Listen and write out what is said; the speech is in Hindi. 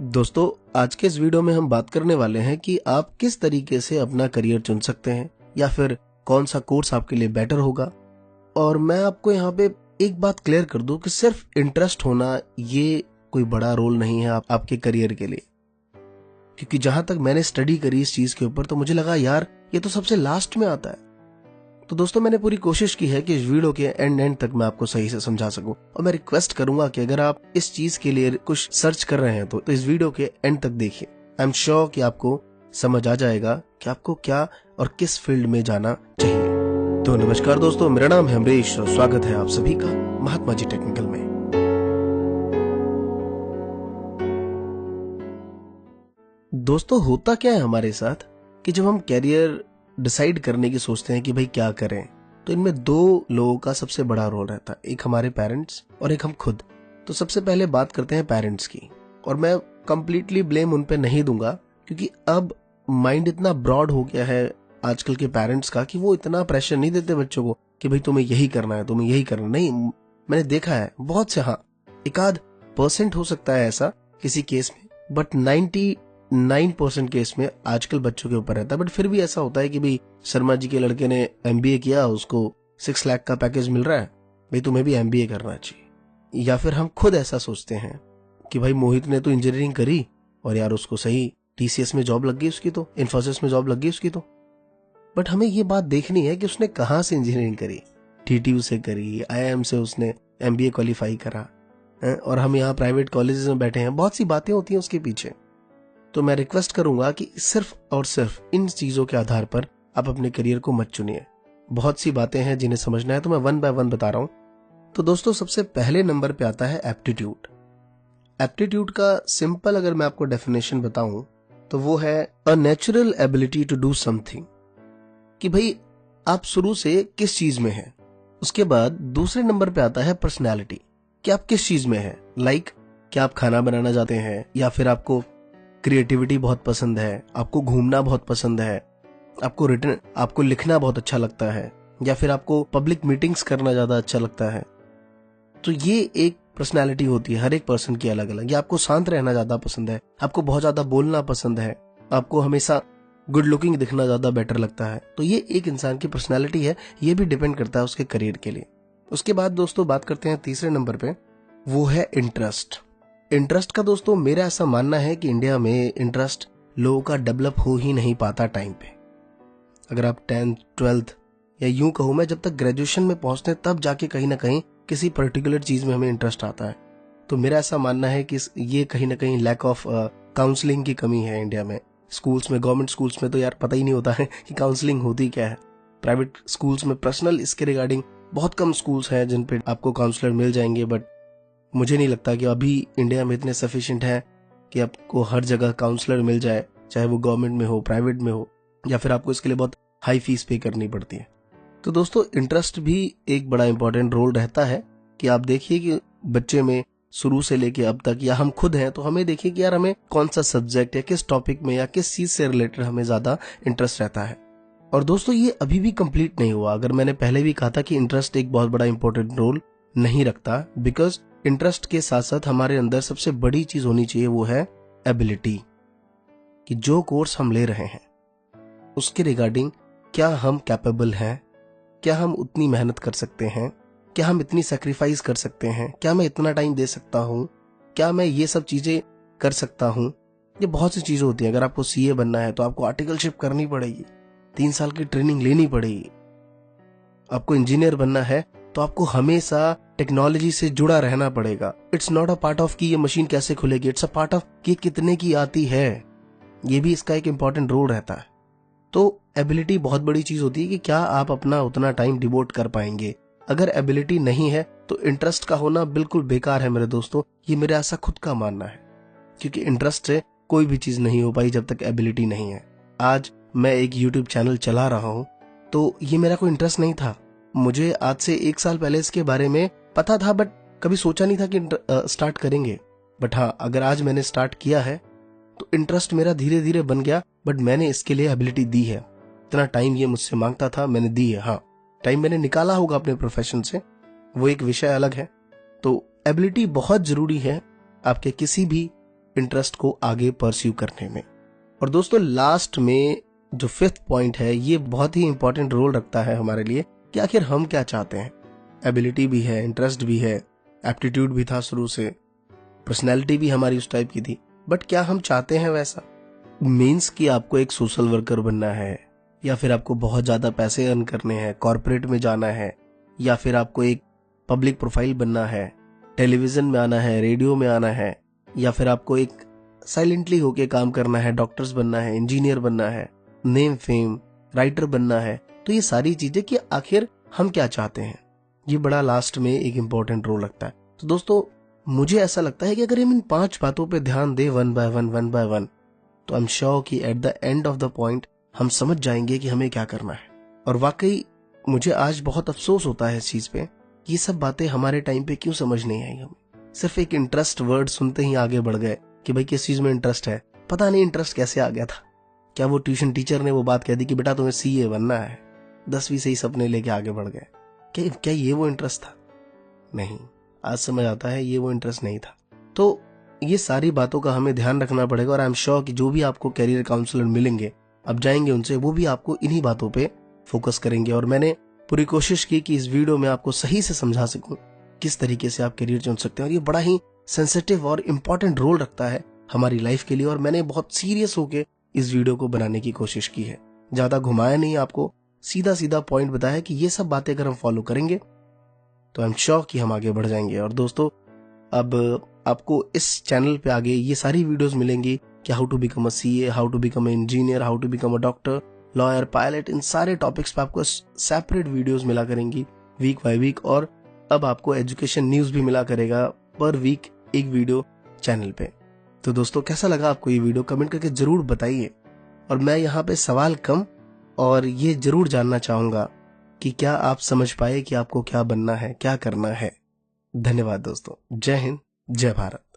दोस्तों, आज के इस वीडियो में हम बात करने वाले हैं कि आप किस तरीके से अपना करियर चुन सकते हैं या फिर कौन सा कोर्स आपके लिए बेटर होगा। और मैं आपको यहाँ पे एक बात क्लियर कर दूं कि सिर्फ इंटरेस्ट होना ये कोई बड़ा रोल नहीं है आपके करियर के लिए। क्योंकि जहां तक मैंने स्टडी करी इस चीज के ऊपर तो मुझे लगा यार ये तो सबसे लास्ट में आता है। तो दोस्तों, मैंने पूरी कोशिश की है कि इस वीडियो के एंड तक मैं आपको सही से समझा सकूं। और मैं रिक्वेस्ट करूंगा कि अगर आप इस चीज के लिए कुछ सर्च कर रहे हैं तो इस वीडियो के एंड तक देखिए। आई एम श्योर कि आपको समझ आ जाएगा कि आपको क्या और किस फील्ड में जाना चाहिए। तो नमस्कार दोस्तों, मेरा नाम है अमरीश और स्वागत है आप सभी का महात्मा जी टेक्निकल में। दोस्तों, होता क्या है हमारे साथ कि जब हम कैरियर डिसाइड करने की सोचते हैं कि भाई क्या करें, तो इनमें दो लोगों का सबसे बड़ा रोल रहता है, एक हमारे पेरेंट्स और एक हम खुद। तो सबसे पहले बात करते हैं पेरेंट्स की, और मैं कंप्लीटली ब्लेम उन पे नहीं दूंगा क्योंकि अब माइंड इतना ब्रॉड हो गया है आजकल के पेरेंट्स का कि वो इतना प्रेशर नहीं देते बच्चों को कि भाई तुम्हें यही करना है, तुम्हें यही करना नहीं। मैंने देखा है बहुत से, हाँ, 1% हो सकता है ऐसा किसी केस में, बट 99% केस में आजकल बच्चों के ऊपर रहता है। बट फिर भी ऐसा होता है कि भाई शर्मा जी के लड़के ने MBA किया, उसको 6 लाख का पैकेज मिल रहा है, भाई तुम्हें भी MBA करना चाहिए। या फिर हम खुद ऐसा सोचते हैं कि भाई मोहित ने तो इंजीनियरिंग करी और यार उसको सही TCS में जॉब लग गई, उसकी तो इन्फोसिस में जॉब लग गई उसकी तो। बट हमें ये बात देखनी है कि उसने कहाँ से इंजीनियरिंग करी। TTU से करी, IIM से उसने MBA क्वालिफाई करा, और हम यहाँ प्राइवेट कॉलेजेस में बैठे हैं। बहुत सी बातें होती हैं उसके पीछे। तो मैं रिक्वेस्ट करूंगा कि सिर्फ और सिर्फ इन चीजों के आधार पर आप अपने करियर को मत चुनिए। बहुत सी बातें हैं जिन्हें समझना है, तो मैं 1 बाय 1 बता रहा हूं। तो दोस्तों, सबसे पहले नंबर पे आता है एप्टीट्यूड। एप्टीट्यूड का सिंपल अगर मैं आपको डेफिनेशन बताऊं तो वो है a natural ability to do something, कि भाई आप शुरू से किस चीज में हैं। उसके बाद दूसरे नंबर पे आता है पर्सनैलिटी, कि आप किस चीज में हैं। लाइक क्या आप खाना बनाना चाहते हैं, या फिर आपको क्रिएटिविटी बहुत पसंद है, आपको घूमना बहुत पसंद है, आपको लिखना बहुत अच्छा लगता है, या फिर आपको पब्लिक मीटिंग्स करना ज्यादा अच्छा लगता है। तो ये एक पर्सनालिटी होती है हर एक पर्सन की अलग अलग। या आपको शांत रहना ज्यादा पसंद है, आपको बहुत ज्यादा बोलना पसंद है, आपको हमेशा गुड लुकिंग दिखना ज्यादा बेटर लगता है। तो ये एक इंसान की पर्सनैलिटी है, ये भी डिपेंड करता है उसके करियर के लिए। उसके बाद दोस्तों बात करते हैं तीसरे नंबर पे, वो है इंटरेस्ट। इंटरेस्ट का दोस्तों मेरा ऐसा मानना है कि इंडिया में इंटरेस्ट लोगों का डेवलप हो ही नहीं पाता टाइम पे। अगर आप 10th 12th या यूं कहूं मैं, जब तक ग्रेजुएशन में पहुंचते हैं तब जाके कहीं ना कहीं किसी पर्टिकुलर चीज में हमें इंटरेस्ट आता है। तो मेरा ऐसा मानना है कि ये कहीं ना कहीं लैक ऑफ काउंसलिंग की कमी है इंडिया में। स्कूल्स में, गवर्नमेंट स्कूल्स में तो यार पता ही नहीं होता है कि काउंसलिंग होती क्या है। प्राइवेट स्कूल्स में पर्सनल इसके रिगार्डिंग बहुत कम स्कूल्स हैं जिन पे आपको काउंसलर मिल जाएंगे। बट मुझे नहीं लगता कि अभी इंडिया में इतने सफिशिएंट है कि आपको हर जगह काउंसलर मिल जाए, चाहे वो गवर्नमेंट में हो, प्राइवेट में हो, या फिर आपको इसके लिए बहुत हाई फीस पे करनी पड़ती है। तो दोस्तों, इंटरेस्ट भी एक बड़ा इंपॉर्टेंट रोल रहता है। कि आप देखिए कि बच्चे में शुरू से लेके अब तक, या हम खुद हैं तो हमें देखिए कि यार हमें कौन सा सब्जेक्ट या किस टॉपिक में या किस चीज से रिलेटेड हमें ज्यादा इंटरेस्ट रहता है। और दोस्तों, ये अभी भी कंप्लीट नहीं हुआ। अगर मैंने पहले भी कहा था कि इंटरेस्ट एक बहुत बड़ा इंपॉर्टेंट रोल नहीं रखता, बिकॉज इंटरेस्ट के साथ साथ हमारे अंदर सबसे बड़ी चीज होनी चाहिए, वो है एबिलिटी। कि जो कोर्स हम ले रहे हैं उसके रिगार्डिंग क्या हम कैपेबल हैं, क्या हम उतनी मेहनत कर सकते हैं, क्या हम इतनी सैक्रिफाइस कर सकते हैं, क्या मैं इतना टाइम दे सकता हूं, क्या मैं ये सब चीजें कर सकता हूं। ये बहुत सी चीजें होती हैं। अगर आपको CA बनना है तो आपको आर्टिकलशिप करनी पड़ेगी, 3 साल की ट्रेनिंग लेनी पड़ेगी। आपको इंजीनियर बनना है तो आपको हमेशा टेक्नोलॉजी से जुड़ा रहना पड़ेगा। It's not a part of कि ये मशीन कैसे खुलेगी, इट्स अ पार्ट ऑफ कि कितने की आती है। ये भी इसका एक इंपॉर्टेंट रोल रहता है। तो एबिलिटी बहुत बड़ी चीज होती है कि क्या आप अपना उतना टाइम डिवोट कर पाएंगे। अगर एबिलिटी नहीं है तो इंटरेस्ट का होना बिल्कुल बेकार है मेरे दोस्तों। ये मेरा ऐसा खुद का मानना है, क्योंकि इंटरेस्ट से कोई भी चीज नहीं हो पाई जब तक एबिलिटी नहीं है। आज मैं एक YouTube चैनल चला रहा हूं तो ये मेरा कोई इंटरेस्ट नहीं था। मुझे आज से 1 साल पहले इसके बारे में पता था, बट कभी सोचा नहीं था कि स्टार्ट करेंगे। बट हाँ, अगर आज मैंने स्टार्ट किया है तो इंटरेस्ट मेरा धीरे धीरे बन गया। बट मैंने इसके लिए एबिलिटी दी है। इतना टाइम ये मुझसे मांगता था, मैंने दी है। हाँ, टाइम मैंने निकाला होगा अपने प्रोफेशन से, वो एक विषय अलग है। तो एबिलिटी बहुत जरूरी है आपके किसी भी इंटरेस्ट को आगे परस्यू करने में। और दोस्तों लास्ट में जो 5th पॉइंट है, ये बहुत ही इंपॉर्टेंट रोल रखता है हमारे लिए कि आखिर हम क्या चाहते हैं। एबिलिटी भी है, इंटरेस्ट भी है, एप्टीट्यूड भी था शुरू से, पर्सनैलिटी भी हमारी उस टाइप की थी, बट क्या हम चाहते हैं वैसा? मीन्स कि आपको एक सोशल वर्कर बनना है, या फिर आपको बहुत ज्यादा पैसे अर्न करने हैं, कॉर्पोरेट में जाना है, या फिर आपको एक पब्लिक प्रोफाइल बनना है, टेलीविजन में आना है, रेडियो में आना है, या फिर आपको एक साइलेंटली होके काम करना है, डॉक्टर्स बनना है, इंजीनियर बनना है, नेम फेम राइटर बनना है। तो ये सारी चीजें कि आखिर हम क्या चाहते हैं, ये बड़ा लास्ट में एक इंपॉर्टेंट रोल लगता है। तो दोस्तों मुझे ऐसा लगता है कि अगर हम इन 5 बातों पे ध्यान दें वन बाय वन, तो आई एम श्योर कि at the end of the point हम समझ जाएंगे कि हमें क्या करना है। और वाकई मुझे आज बहुत अफसोस होता है इस चीज पे, ये सब बातें हमारे टाइम पे क्यों समझ नहीं आई। हमें सिर्फ एक इंटरेस्ट वर्ड सुनते ही आगे बढ़ गए कि भाई किस चीज में इंटरेस्ट है। पता नहीं इंटरेस्ट कैसे आ गया था। क्या वो ट्यूशन टीचर ने वो बात कह दी कि बेटा तुम्हें सीए बनना है, 10वीं से ही सपने लेके आगे बढ़ गए। क्या ये वो इंटरेस्ट था? नहीं, आज समझ आता है ये वो इंटरेस्ट नहीं था। तो ये सारी बातों का हमें ध्यान रखना पड़ेगा। और आई एम श्योर कि जो भी आपको कैरियर काउंसलर मिलेंगे, अब जाएंगे उनसे, वो भी आपको इन्हीं बातों पे फोकस करेंगे। और मैंने पूरी कोशिश की कि इस वीडियो में आपको सही से समझा सकूं किस तरीके से आप करियर चुन सकते हैं। और ये बड़ा ही सेंसिटिव और इम्पोर्टेंट रोल रखता है हमारी लाइफ के लिए। और मैंने बहुत सीरियस होकर इस वीडियो को बनाने की कोशिश की है, ज्यादा घुमाया नहीं, आपको सीधा सीधा पॉइंट बताया कि ये सब बातें अगर हम फॉलो करेंगे तो आई एम श्योर कि हम आगे बढ़ जाएंगे। और दोस्तों अब आपको इस चैनल पे आगे ये सारी वीडियोस मिलेंगी कि how to become a CA, how to become a engineer, how to become a doctor, lawyer, pilot, इन सारे टॉपिक्स पे आपको सेपरेट वीडियोस मिला करेंगी वीक बाय वीक। और अब आपको एजुकेशन न्यूज भी मिला करेगा पर वीक एक वीडियो चैनल पे। तो दोस्तों कैसा लगा आपको ये वीडियो, कमेंट करके जरूर बताइए। और मैं यहाँ पे सवाल कम और ये जरूर जानना चाहूंगा कि क्या आप समझ पाए कि आपको क्या बनना है, क्या करना है। धन्यवाद दोस्तों। जय हिंद, जय भारत।